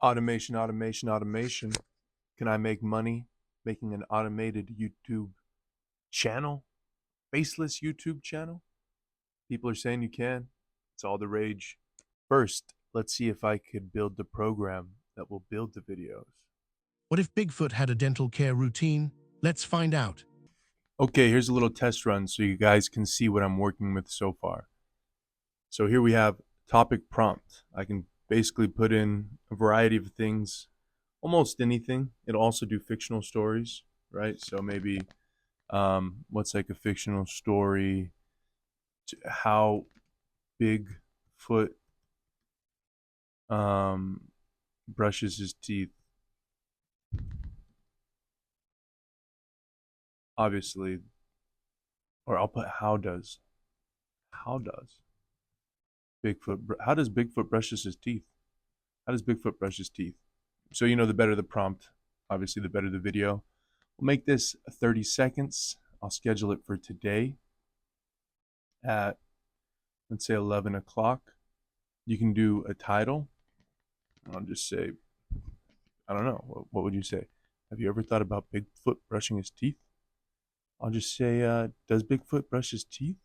Automation, automation, automation. Can I make money making an automated YouTube channel? Faceless YouTube channel? People are saying you can. It's all the rage. First, let's see if I could build the program that will build the videos. What if Bigfoot had a dental care routine? Let's find out. Okay, here's a little test run so you guys can see what I'm working with so far. So here we have topic prompt. I can basically put in a variety of things, almost anything. It'll also do fictional stories, right? So maybe what's like a fictional story? How Bigfoot brushes his teeth. Obviously, or I'll put how does Bigfoot how does Bigfoot brushes his teeth? How does Bigfoot brush his teeth? So the better the prompt, obviously the better the video. We'll make this 30 seconds. I'll schedule it for today at, let's say, 11 o'clock. You can do a title. I'll just say, I don't know. What would you say? Have you ever thought about Bigfoot brushing his teeth? I'll just say, does Bigfoot brush his teeth?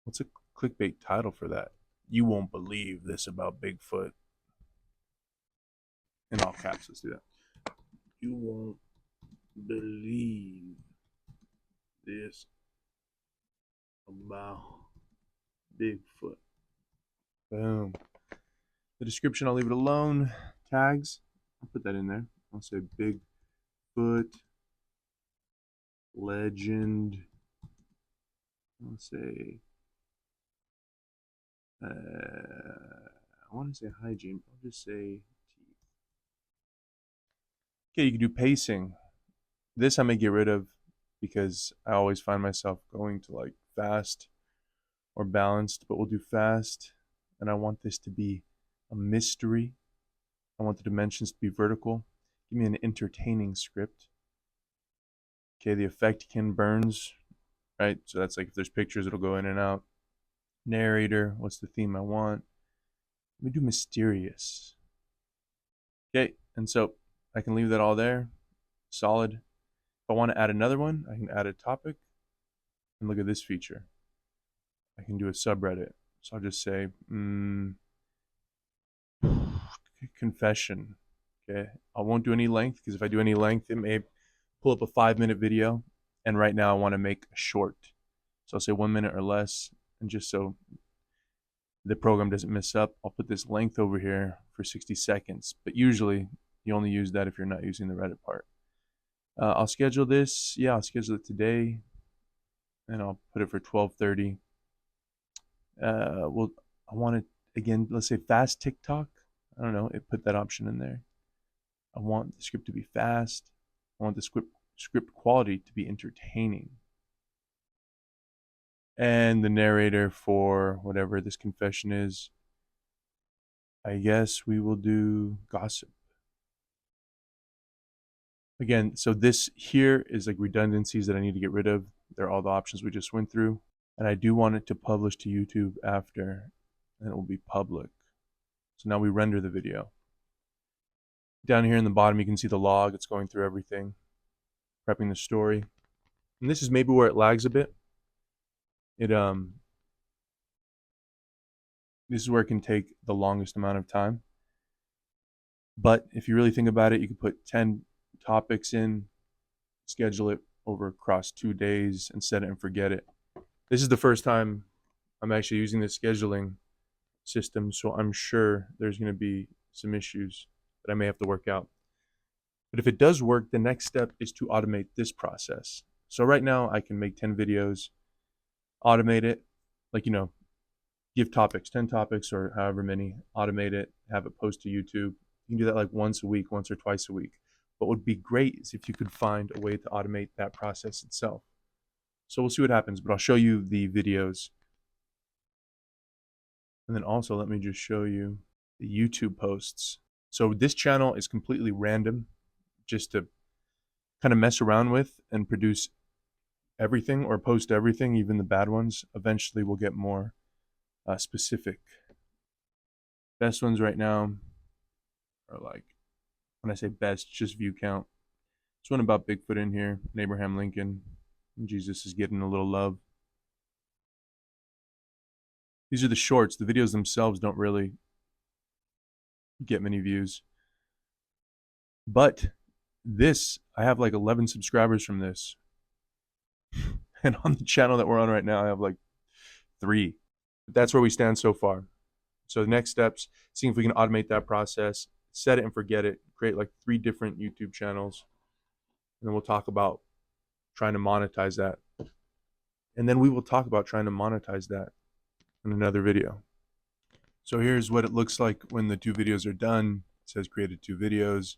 What's a clickbait title for that? You won't believe this about Bigfoot. In all caps, let's do that. You won't believe this about Bigfoot. Boom. The description, I'll leave it alone. Tags, I'll put that in there. I'll say Bigfoot legend. I'll say, I want to say hygiene. I'll just say teeth. Okay, you can do pacing. This I may get rid of because I always find myself going to like fast or balanced, but we'll do fast. And I want this to be a mystery. I want the dimensions to be vertical. Give me an entertaining script. Okay, the effect Ken Burns, right? So that's like if there's pictures, it'll go in and out. Narrator, what's the theme I want? Let me do mysterious. Okay, and so I can leave that all there. Solid. If I want to add another one, I can add a topic. And look at this feature. I can do a subreddit. So I'll just say, confession. Okay, I won't do any length because if I do any length, it may pull up a 5-minute video. And right now I want to make a short. So I'll say 1 minute or less. And just so the program doesn't mess up, I'll put this length over here for 60 seconds. But usually you only use that if you're not using the Reddit part. I'll schedule this. Yeah, I'll schedule it today. And I'll put it for 12:30. Well, I want it again, let's say fast TikTok. I don't know, it put that option in there. I want the script to be fast. I want the script quality to be entertaining. And the narrator for whatever this confession is, I guess we will do gossip. Again, so this here is like redundancies that I need to get rid of. They're all the options we just went through. And I do want it to publish to YouTube after, and it will be public. So now we render the video. Down here in the bottom, you can see the log. It's going through everything, prepping the story. And this is maybe where it lags a bit. This is where it can take the longest amount of time. But if you really think about it, you can put 10 topics in, schedule it over across 2 days, and set it and forget it. This is the first time I'm actually using this scheduling system, so I'm sure there's going to be some issues that I may have to work out. But if it does work, the next step is to automate this process. So right now I can make 10 videos, automate it, like, give topics, 10 topics or however many, automate it, have it post to YouTube. You can do that like once a week, once or twice a week. But what would be great is if you could find a way to automate that process itself. So we'll see what happens, but I'll show you the videos. And then also let me just show you the YouTube posts. So this channel is completely random, just to kind of mess around with and produce everything or post everything, even the bad ones. Eventually we'll get more specific Best ones right now are like, when I say best, just view count. There's one about Bigfoot in here, and Abraham Lincoln. And Jesus is getting a little love. These are the shorts. The videos themselves don't really get many views. But this, I have like 11 subscribers from this. And on the channel that we're on right now, I have like 3. But that's where we stand so far. So the next steps, seeing if we can automate that process, set it and forget it, create like 3 different YouTube channels. And then we'll talk about trying to monetize that. And then we will talk about trying to monetize that in another video. So here's what it looks like when the 2 videos are done. It says created 2 videos.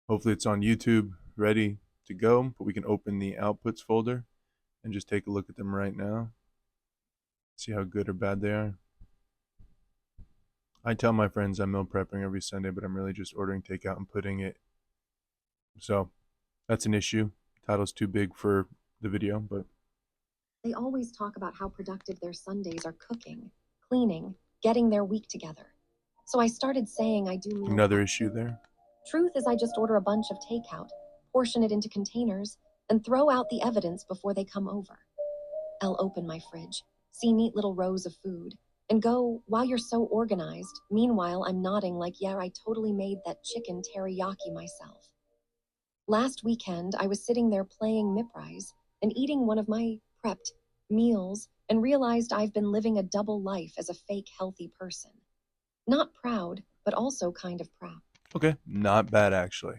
Hopefully it's on YouTube, ready to go, but we can open the outputs folder and just take a look at them right now. See how good or bad they are. I tell my friends I'm meal prepping every Sunday, but I'm really just ordering takeout and putting it. So that's an issue. The title's too big for the video, but They always talk about how productive their Sundays are cooking, cleaning, getting their week together. So I started saying I do meal another prep issue too. there. Truth is I just order a bunch of takeout, portion it into containers, and throw out the evidence before they come over. I'll open my fridge, see neat little rows of food, and go, wow, you're so organized. Meanwhile, I'm nodding like, yeah, I totally made that chicken teriyaki myself. Last weekend, I was sitting there playing MIPRISE and eating one of my prepped meals and realized I've been living a double life as a fake healthy person. Not proud, but also kind of proud. Okay, not bad actually.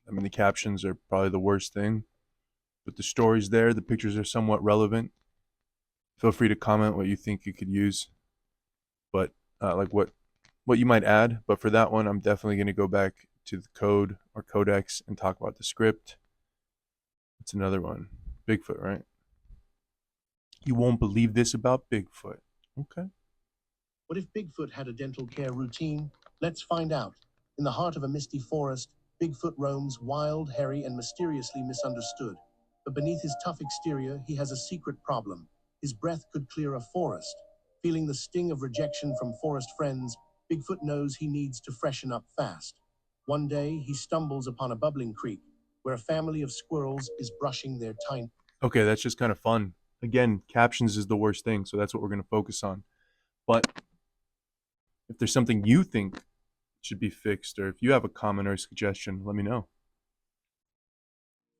I mean, the captions are probably the worst thing, but the story's there. The pictures are somewhat relevant. Feel free to comment what you think you could use, but like what you might add. But for that one, I'm definitely going to go back to the code or codex and talk about the script. That's another one. Bigfoot, right? You won't believe this about Bigfoot. Okay. What if Bigfoot had a dental care routine? Let's find out. In the heart of a misty forest, Bigfoot roams wild, hairy, and mysteriously misunderstood. But beneath his tough exterior, he has a secret problem. His breath could clear a forest. Feeling the sting of rejection from forest friends, Bigfoot knows he needs to freshen up fast. One day, he stumbles upon a bubbling creek where a family of squirrels is brushing their tiny. Okay, that's just kind of fun. Again, captions is the worst thing, so that's what we're going to focus on. But if there's something you think should be fixed, or if you have a comment or a suggestion, let me know.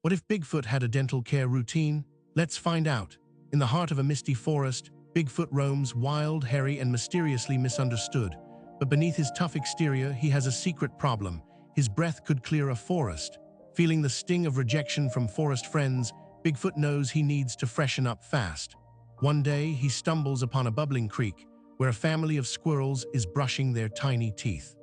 What if Bigfoot had a dental care routine? Let's find out. In the heart of a misty forest, Bigfoot roams wild, hairy, and mysteriously misunderstood. But beneath his tough exterior, he has a secret problem. His breath could clear a forest. Feeling the sting of rejection from forest friends, Bigfoot knows he needs to freshen up fast. One day, he stumbles upon a bubbling creek where a family of squirrels is brushing their tiny teeth.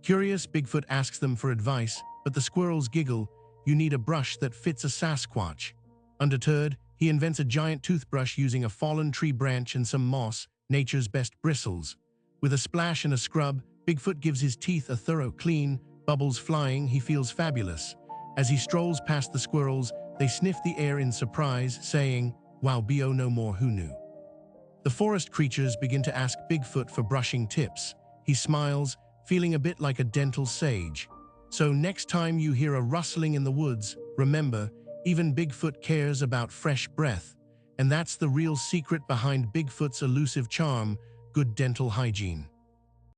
Curious, Bigfoot asks them for advice, but the squirrels giggle. You need a brush that fits a Sasquatch. Undeterred, he invents a giant toothbrush using a fallen tree branch and some moss, nature's best bristles. With a splash and a scrub, Bigfoot gives his teeth a thorough clean, bubbles flying, he feels fabulous. As he strolls past the squirrels, they sniff the air in surprise, saying, wow, bo no more, who knew? The forest creatures begin to ask Bigfoot for brushing tips. He smiles, feeling a bit like a dental sage. So next time you hear a rustling in the woods, remember, even Bigfoot cares about fresh breath. And that's the real secret behind Bigfoot's elusive charm, good dental hygiene.